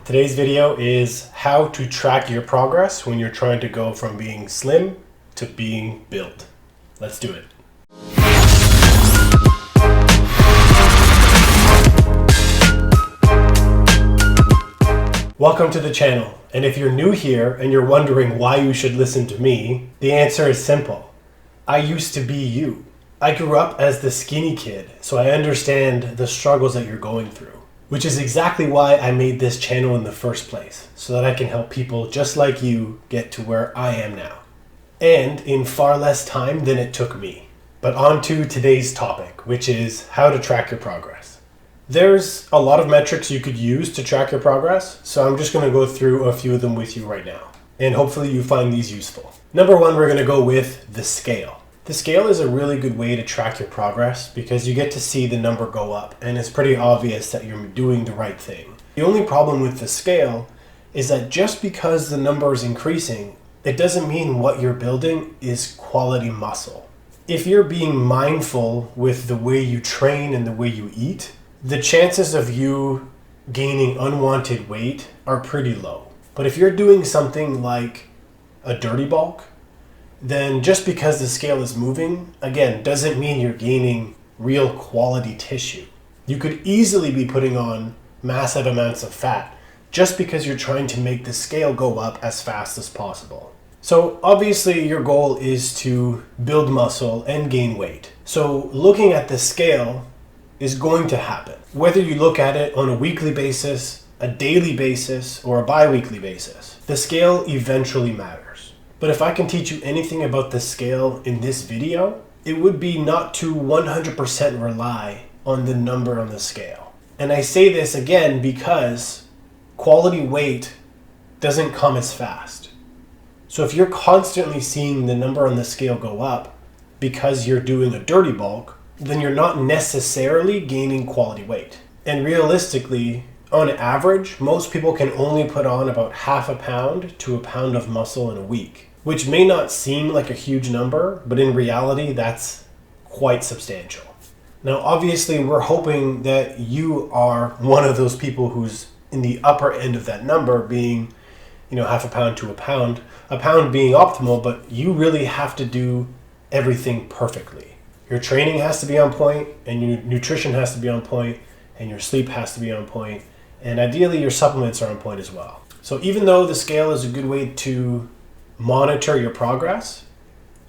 Today's video is how to track your progress when you're trying to go from being slim to being built. Let's do it. Welcome to the channel, and if you're new here and you're wondering why you should listen to me, the answer is simple. I used to be you. I grew up as the skinny kid, so I understand the struggles that you're going through. Which is exactly why I made this channel in the first place, so that I can help people just like you get to where I am now. And in far less time than it took me. But on to today's topic, which is how to track your progress. There's a lot of metrics you could use to track your progress, so I'm just going to go through a few of them with you right now. And hopefully you find these useful. Number one, we're going to go with the scale. The scale is a really good way to track your progress because you get to see the number go up and it's pretty obvious that you're doing the right thing. The only problem with the scale is that just because the number is increasing, it doesn't mean what you're building is quality muscle. If you're being mindful with the way you train and the way you eat, the chances of you gaining unwanted weight are pretty low. But if you're doing something like a dirty bulk, then just because the scale is moving, again, doesn't mean you're gaining real quality tissue. You could easily be putting on massive amounts of fat just because you're trying to make the scale go up as fast as possible. So obviously your goal is to build muscle and gain weight. So looking at the scale is going to happen. Whether you look at it on a weekly basis, a daily basis, or a bi-weekly basis, the scale eventually matters. But if I can teach you anything about the scale in this video, it would be not to 100% rely on the number on the scale. And I say this again because quality weight doesn't come as fast. So if you're constantly seeing the number on the scale go up because you're doing a dirty bulk, then you're not necessarily gaining quality weight. And realistically, on average, most people can only put on about half a pound to a pound of muscle in a week, which may not seem like a huge number, but in reality, that's quite substantial. Now, obviously, we're hoping that you are one of those people who's in the upper end of that number, being, half a pound to a pound being optimal, but you really have to do everything perfectly. Your training has to be on point, and your nutrition has to be on point, and your sleep has to be on point. And ideally, your supplements are on point as well. So even though the scale is a good way to monitor your progress,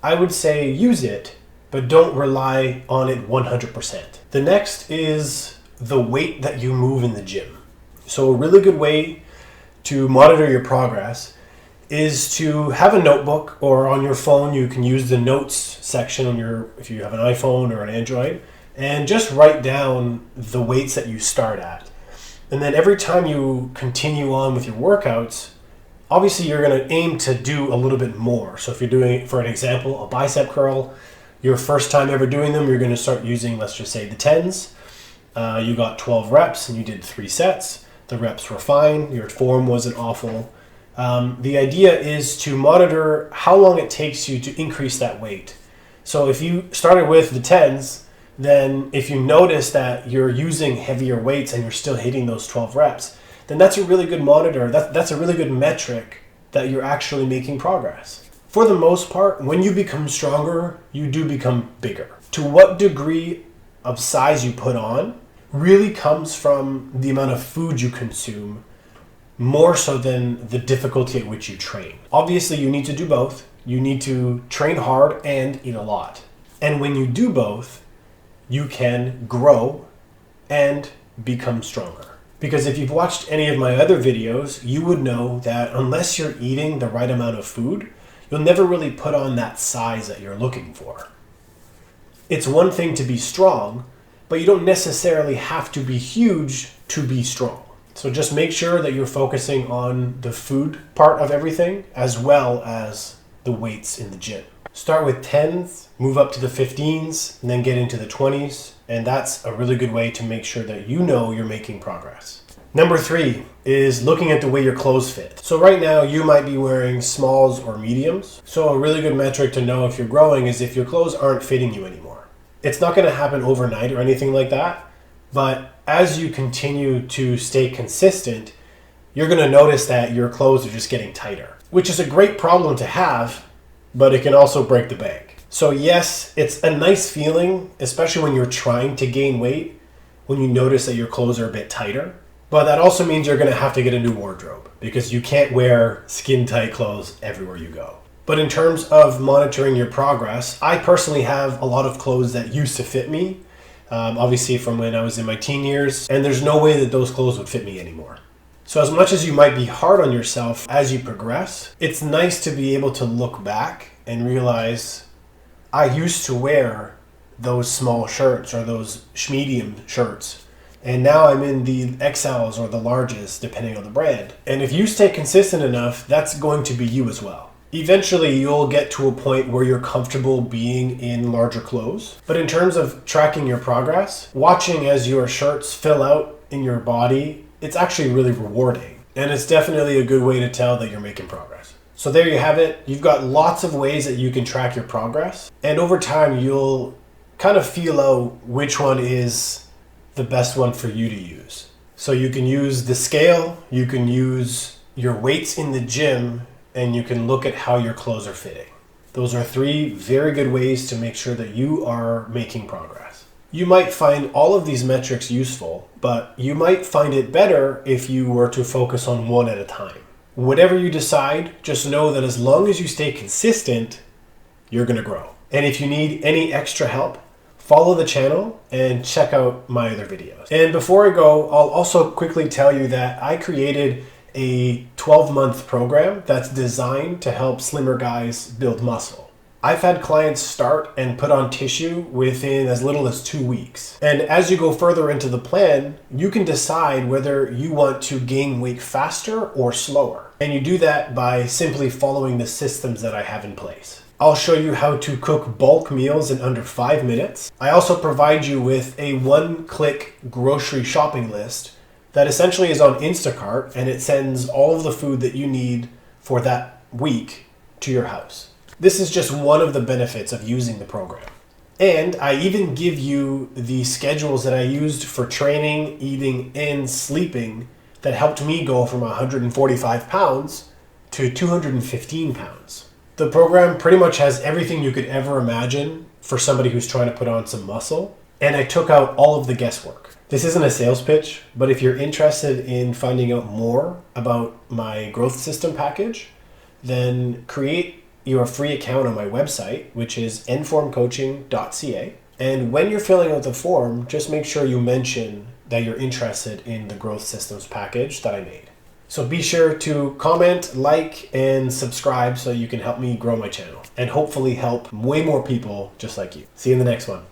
I would say use it, but don't rely on it 100%. The next is the weight that you move in the gym. So a really good way to monitor your progress is to have a notebook, or on your phone, you can use the notes section if you have an iPhone or an Android, and just write down the weights that you start at. And then every time you continue on with your workouts, obviously you're going to aim to do a little bit more. So if you're doing, for an example, a bicep curl, your first time ever doing them, you're going to start using, let's just say, the 10s. You got 12 reps and you did 3 sets. The reps were fine. Your form wasn't awful. The idea is to monitor how long it takes you to increase that weight. So if you started with the 10s, then if you notice that you're using heavier weights and you're still hitting those 12 reps, then that's a really good monitor. That's a really good metric that you're actually making progress. For the most part, when you become stronger, you do become bigger. To what degree of size you put on really comes from the amount of food you consume, more so than the difficulty at which you train. Obviously, you need to do both. You need to train hard and eat a lot. And when you do both, you can grow and become stronger. Because if you've watched any of my other videos, you would know that unless you're eating the right amount of food, you'll never really put on that size that you're looking for. It's one thing to be strong, but you don't necessarily have to be huge to be strong. So just make sure that you're focusing on the food part of everything as well as the weights in the gym. Start with 10s, move up to the 15s, and then get into the 20s. And that's a really good way to make sure that you know you're making progress. Number 3 is looking at the way your clothes fit. So right now you might be wearing smalls or mediums. So a really good metric to know if you're growing is if your clothes aren't fitting you anymore. It's not going to happen overnight or anything like that, but as you continue to stay consistent, you're going to notice that your clothes are just getting tighter, which is a great problem to have, but it can also break the bank. So yes, it's a nice feeling, especially when you're trying to gain weight, when you notice that your clothes are a bit tighter. But that also means you're going to have to get a new wardrobe because you can't wear skin tight clothes everywhere you go. But in terms of monitoring your progress, I personally have a lot of clothes that used to fit me, obviously from when I was in my teen years, and there's no way that those clothes would fit me anymore. So as much as you might be hard on yourself as you progress, it's nice to be able to look back and realize I used to wear those small shirts or those medium shirts, and now I'm in the XLs or the larges depending on the brand. And if you stay consistent enough, that's going to be you as well. Eventually you'll get to a point where you're comfortable being in larger clothes. But in terms of tracking your progress, watching as your shirts fill out in your body, it's actually really rewarding. And it's definitely a good way to tell that you're making progress. So there you have it. You've got lots of ways that you can track your progress. And over time, you'll kind of feel out which one is the best one for you to use. So you can use the scale, you can use your weights in the gym, and you can look at how your clothes are fitting. Those are 3 very good ways to make sure that you are making progress. You might find all of these metrics useful, but you might find it better if you were to focus on one at a time. Whatever you decide, just know that as long as you stay consistent, you're gonna grow. And if you need any extra help, follow the channel and check out my other videos. And before I go, I'll also quickly tell you that I created a 12-month program that's designed to help slimmer guys build muscle. I've had clients start and put on tissue within as little as 2 weeks. And as you go further into the plan, you can decide whether you want to gain weight faster or slower. And you do that by simply following the systems that I have in place. I'll show you how to cook bulk meals in under 5 minutes. I also provide you with a one-click grocery shopping list that essentially is on Instacart, and it sends all of the food that you need for that week to your house. This is just one of the benefits of using the program. And I even give you the schedules that I used for training, eating, and sleeping that helped me go from 145 pounds to 215 pounds. The program pretty much has everything you could ever imagine for somebody who's trying to put on some muscle, and I took out all of the guesswork. This isn't a sales pitch, but if you're interested in finding out more about my growth system package, then create your free account on my website, which is nformcoaching.ca. And when you're filling out the form, just make sure you mention that you're interested in the growth systems package that I made. So be sure to comment, like, and subscribe so you can help me grow my channel and hopefully help way more people just like you. See you in the next one.